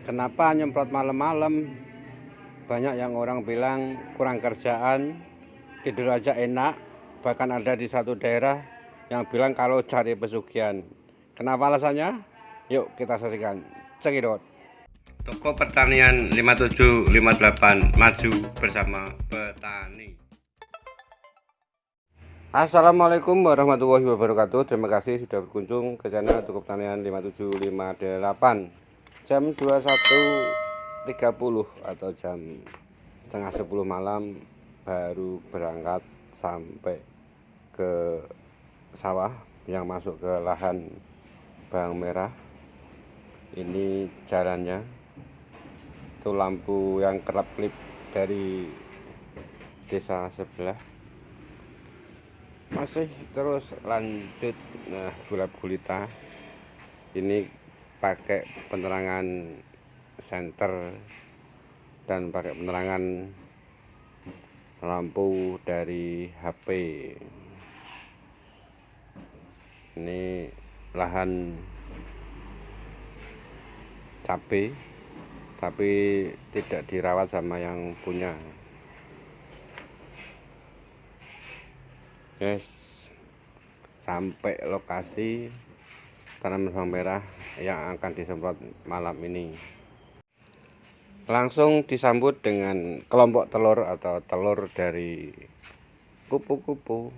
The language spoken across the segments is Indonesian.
Kenapa nyemprot malam-malam? Banyak yang orang bilang kurang kerjaan, tidur aja enak. Bahkan ada di satu daerah yang bilang kalau cari pesugihan. Kenapa alasannya? Yuk kita saksikan. Cekidot. Toko Pertanian 5758 maju bersama petani. Assalamualaikum warahmatullahi wabarakatuh. Terima kasih sudah berkunjung ke channel Toko Pertanian 5758. Jam 21.30 atau jam setengah 10 malam baru berangkat sampai ke sawah yang masuk ke lahan bawang merah. Ini jalannya, itu lampu yang kerap-kelip dari desa sebelah masih terus lanjut. Nah, gulab gulita ini pakai penerangan senter dan pakai penerangan lampu dari HP. Ini lahan cabai tapi tidak dirawat sama yang punya. Yes, sampai lokasi tanaman bawang merah yang akan disemprot malam ini. Langsung disambut dengan kelompok telur atau telur dari kupu-kupu.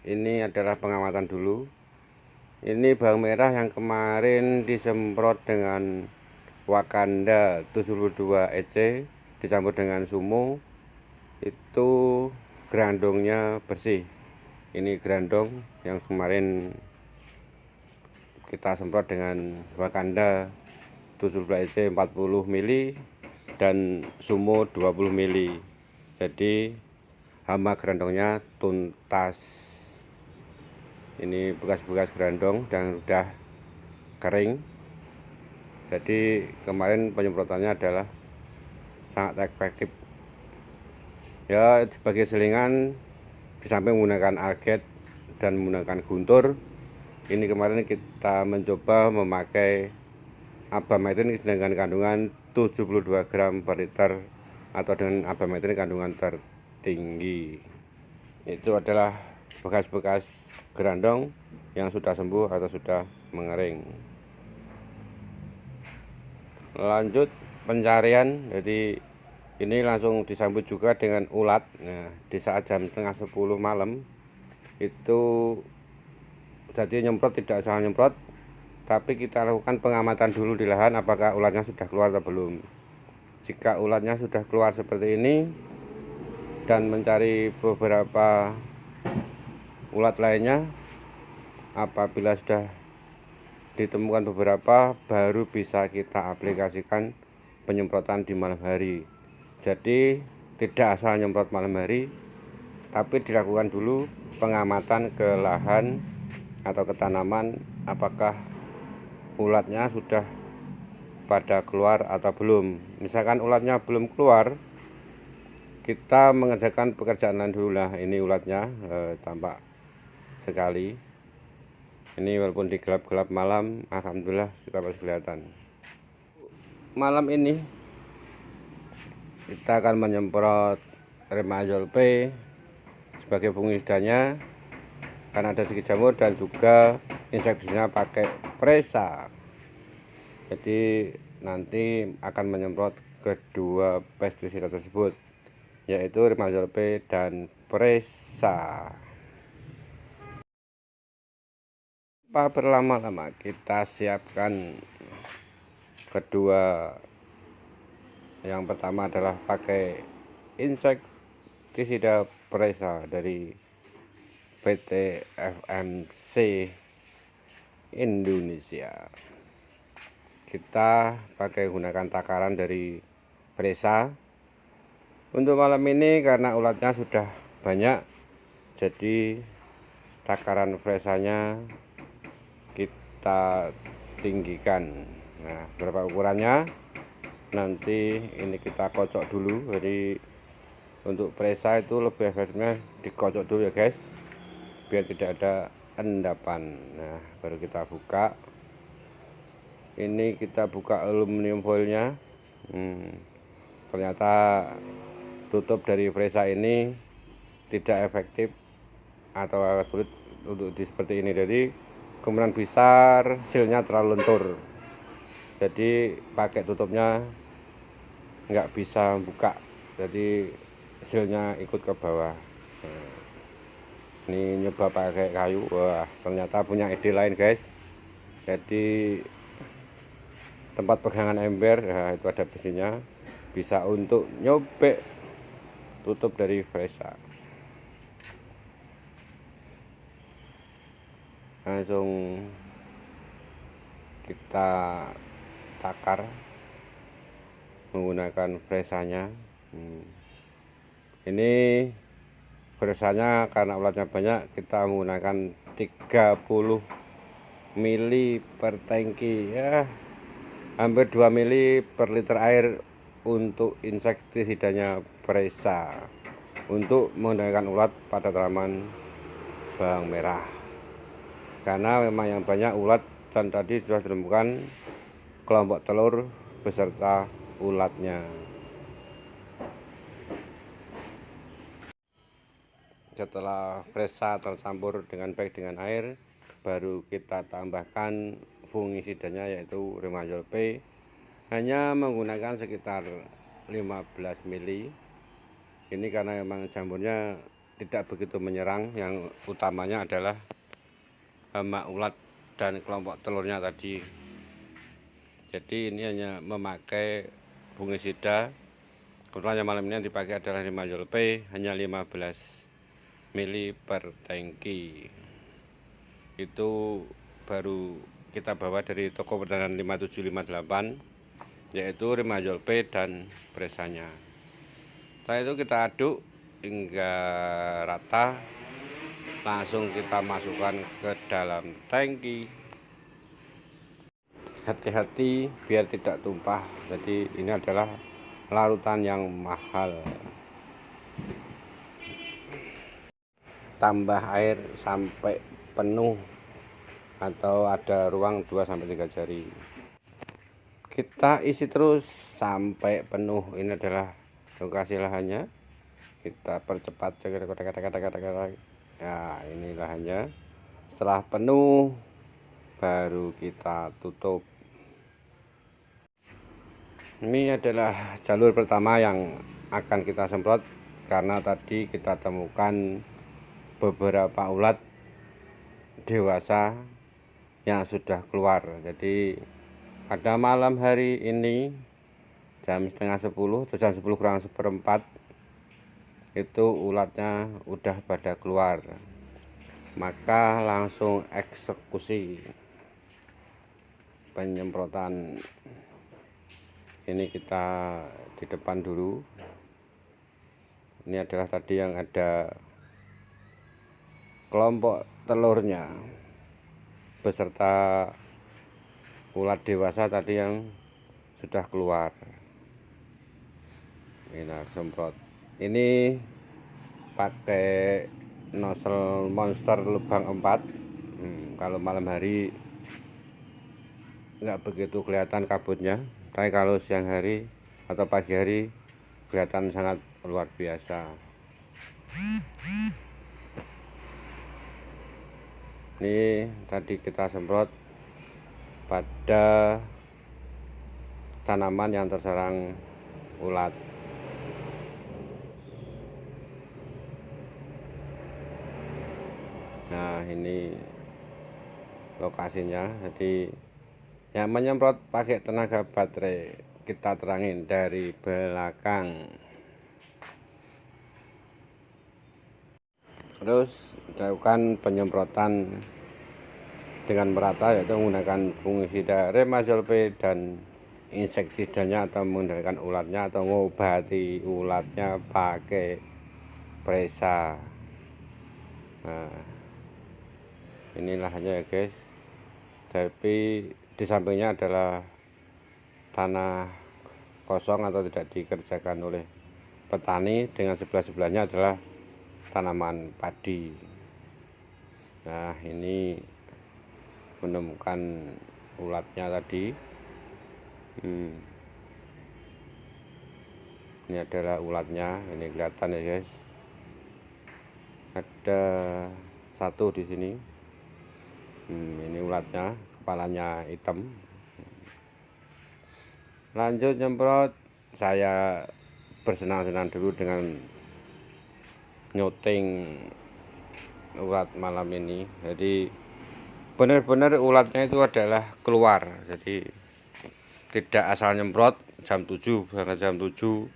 Ini adalah pengamatan dulu. Ini bawang merah yang kemarin disemprot dengan Wakanda 72 EC dicampur dengan Sumo. Itu gerandongnya bersih. Ini gerandong yang kemarin kita semprot dengan Wakanda 72 EC 40 mili dan Sumo 20 mili. Jadi hama gerandongnya tuntas. Ini bekas-bekas gerandong dan sudah kering. Jadi kemarin penyemprotannya adalah sangat efektif. Ya, sebagai selingan di samping menggunakan alget dan menggunakan guntur, ini kemarin kita mencoba memakai abametin dengan kandungan 72 gram per liter atau dengan abametin kandungan tertinggi. Itu adalah bekas-bekas gerandong yang sudah sembuh atau sudah mengering. Lanjut pencarian, jadi ini langsung disambut juga dengan ulat. Nah, di saat jam setengah 10 malam itu jadi nyemprot tidak salah nyemprot, tapi kita lakukan pengamatan dulu di lahan apakah ulatnya sudah keluar atau belum. Jika ulatnya sudah keluar seperti ini dan mencari beberapa ulat lainnya, apabila sudah ditemukan beberapa, baru bisa kita aplikasikan penyemprotan di malam hari. Jadi tidak asal nyemprot malam hari, tapi dilakukan dulu pengamatan ke lahan atau ke tanaman apakah ulatnya sudah pada keluar atau belum. Misalkan ulatnya belum keluar, kita mengerjakan pekerjaan lain dulu. Lah ini ulatnya tampak sekali. Ini walaupun di gelap-gelap malam, alhamdulillah sudah masih kelihatan. Malam ini kita akan menyemprot Remazol P sebagai fungisidanya karena ada sedikit jamur dan juga insektisida pakai Presa. Jadi nanti akan menyemprot kedua pestisida tersebut, yaitu Remazol P dan Presa. Tanpa berlama-lama kita siapkan kedua. Yang pertama adalah pakai insektisida Presa dari PT FMC Indonesia. Kita pakai gunakan takaran dari Presa. Untuk malam ini karena ulatnya sudah banyak, jadi takaran Presanya kita tinggikan. Nah, berapa ukurannya? Nanti ini kita kocok dulu. Jadi untuk Presa itu lebih efektifnya dikocok dulu ya guys, biar tidak ada endapan. Nah, baru kita buka. Ini kita buka aluminium foilnya. Ternyata tutup dari fresa ini tidak efektif atau sulit untuk seperti ini. Jadi kemungkinan besar sealnya terlalu lentur. Jadi pakai tutupnya nggak bisa buka. Jadi sealnya ikut ke bawah. Ini nyoba pakai kayu, wah ternyata punya ide lain guys. Jadi tempat pegangan ember, nah itu ada besinya, bisa untuk nyobek tutup dari fresa. Langsung kita takar menggunakan fresanya. Ini fresanya karena ulatnya banyak, kita menggunakan 30 mili per tangki, ya hampir 2 mili per liter air untuk insektisidanya fresa untuk mengendalikan ulat pada tanaman bawang merah. Karena memang yang banyak ulat, dan tadi sudah ditemukan kelompok telur beserta ulatnya. Setelah fresa tercampur dengan baik dengan air, baru kita tambahkan fungisidanya yaitu Remazol P, hanya menggunakan sekitar 15 mili. Ini karena memang jamurnya tidak begitu menyerang, yang utamanya adalah hama ulat dan kelompok telurnya tadi. Jadi ini hanya memakai fungisida. Kebetulan malam ini yang dipakai adalah Remazol P, hanya 15 mili per tangki. Itu baru kita bawa dari toko pertanian 5758, yaitu Remazol P dan fresanya. Setelah itu kita aduk hingga rata, langsung kita masukkan ke dalam tangki. Hati-hati biar tidak tumpah, jadi ini adalah larutan yang mahal. Tambah air sampai penuh atau ada ruang 2-3 jari. Kita isi terus sampai penuh. Ini adalah lokasi lahannya. Kita percepat. Ya, ini lahannya. Setelah penuh baru kita tutup. Ini adalah jalur pertama yang akan kita semprot, karena tadi kita temukan beberapa ulat dewasa yang sudah keluar. Jadi pada malam hari ini jam setengah 10 atau jam 10 kurang seperempat itu ulatnya udah pada keluar, maka langsung eksekusi penyemprotan. Ini kita di depan dulu. Ini adalah tadi yang ada kelompok telurnya beserta ulat dewasa tadi yang sudah keluar. Ini semprot. Ini pakai nozzle monster lubang 4. Kalau malam hari nggak begitu kelihatan kabutnya, tapi kalau siang hari atau pagi hari kelihatan sangat luar biasa. Ini tadi kita semprot pada tanaman yang terserang ulat. Nah, ini lokasinya. Jadi yang menyemprot pakai tenaga baterai, kita terangin dari belakang. Terus dilakukan penyemprotan dengan merata, yaitu menggunakan fungisida Remazol P dan insektisidanya atau mengendalikan ulatnya atau ngobati ulatnya pakai fresa. Nah, inilah hanya ya guys. Tapi di sampingnya adalah tanah kosong atau tidak dikerjakan oleh petani, dengan sebelah-sebelahnya adalah tanaman padi. Nah, ini menemukan ulatnya tadi. Ini adalah ulatnya, ini kelihatan ya guys, ada satu di sini. Ini ulatnya, kepalanya hitam. Lanjut nyemprot, saya bersenang-senang dulu dengan nyuting ulat malam ini. Jadi benar-benar ulatnya itu adalah keluar, jadi tidak asal nyemprot jam 7 berangkat jam 7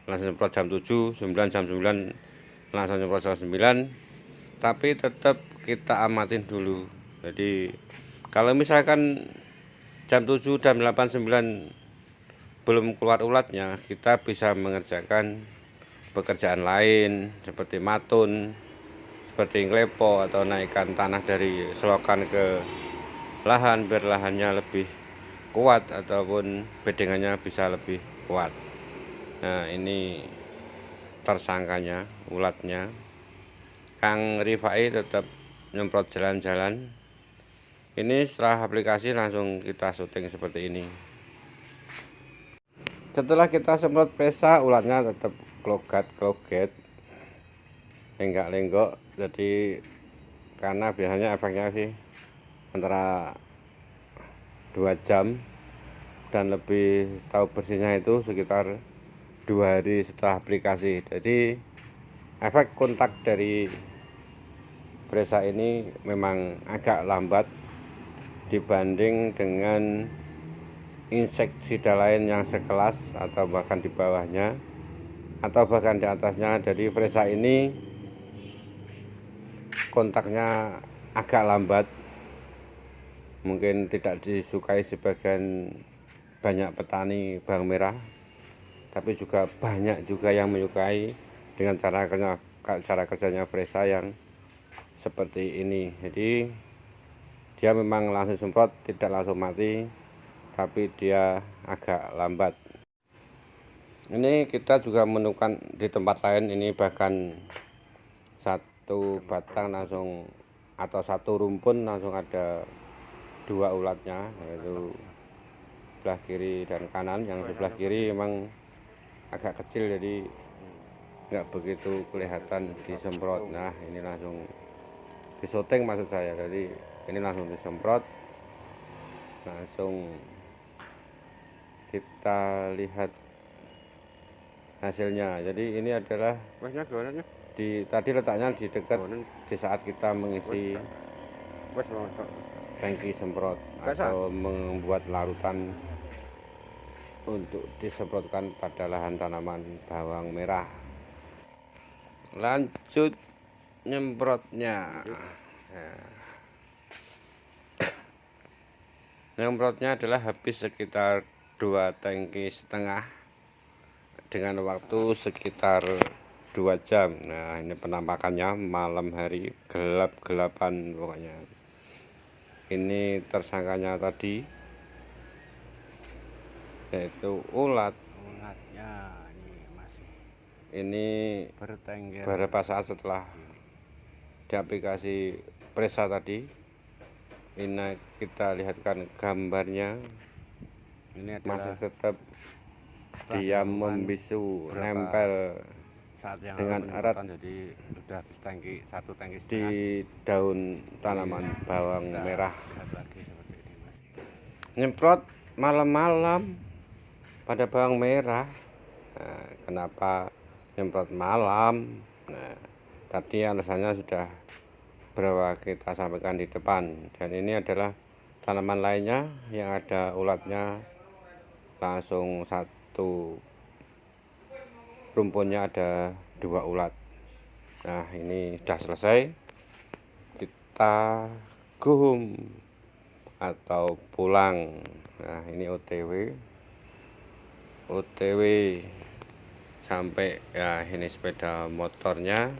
langsung nyemprot jam 7, 9 jam 9 langsung nyemprot jam 9, tapi tetap kita amatin dulu. Jadi kalau misalkan jam 7, jam 8, 9 belum keluar ulatnya, kita bisa mengerjakan pekerjaan lain seperti matun, seperti ngelepo, atau naikkan tanah dari selokan ke lahan biar lahannya lebih kuat ataupun bedengannya bisa lebih kuat. Nah, ini tersangkanya, ulatnya. Kang Rifai tetap nyemprot jalan-jalan. Ini setelah aplikasi langsung kita syuting seperti ini. Setelah kita semprot pesa, ulatnya tetap klogat-kloget, lenggak-lenggok. Jadi karena biasanya efeknya sih antara 2 jam, dan lebih tahu bersihnya itu sekitar 2 hari setelah aplikasi. Jadi efek kontak dari presa ini memang agak lambat dibanding dengan insektisida lain yang sekelas atau bahkan di bawahnya atau bahkan di atasnya. Jadi presa ini kontaknya agak lambat, mungkin tidak disukai sebagian banyak petani bawang merah, tapi juga banyak juga yang menyukai dengan cara kerjanya presa yang seperti ini. Jadi dia memang langsung semprot, tidak langsung mati, tapi dia agak lambat. Ini kita juga menemukan di tempat lain, ini bahkan satu batang langsung atau satu rumpun langsung ada 2 ulatnya, yaitu sebelah kiri dan kanan. Yang sebelah kiri memang agak kecil, jadi nggak begitu kelihatan disemprot. Nah, ini langsung disyuting maksud saya. Jadi ini langsung disemprot, langsung kita lihat hasilnya. Jadi ini adalah tadi letaknya di dekat di saat kita mengisi tangki semprot atau membuat larutan untuk disemprotkan pada lahan tanaman bawang merah. Lanjut nyemprotnya. Nyemprotnya adalah habis sekitar 2,5 tangki dengan waktu sekitar 2 jam. Nah, ini penampakannya malam hari, gelap-gelapan pokoknya. Ini tersangkanya tadi, yaitu ulatnya ini beberapa saat setelah diaplikasi presa tadi. Ini kita lihatkan gambarnya, ini masih tetap dia membisu, nempel dengan erat jadi sudah tangki, 1 tangki di daun tanaman bawang merah. Nyemprot malam-malam pada bawang merah. Nah, kenapa nyemprot malam? Nah, tadi alasannya sudah berapa kita sampaikan di depan. Dan ini adalah tanaman lainnya yang ada ulatnya, langsung satu rumpunnya ada 2 ulat. Nah, ini sudah selesai, kita go atau pulang. Nah, ini OTW sampai ya. Ini sepeda motornya,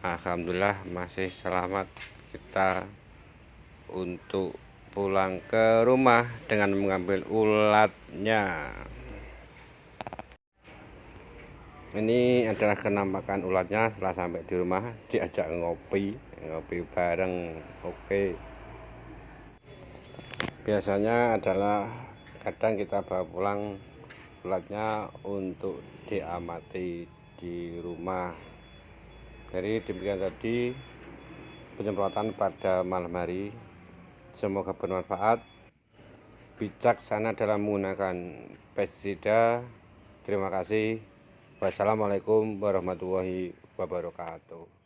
alhamdulillah masih selamat kita untuk pulang ke rumah dengan mengambil ulatnya. Ini adalah kenampakan ulatnya setelah sampai di rumah, diajak ngopi bareng. Oke. biasanya adalah kadang kita bawa pulang ulatnya untuk diamati di rumah. Jadi demikian tadi penyemprotan pada malam hari, semoga bermanfaat, bijaksana dalam menggunakan pestisida. Terima kasih. Wassalamualaikum warahmatullahi wabarakatuh.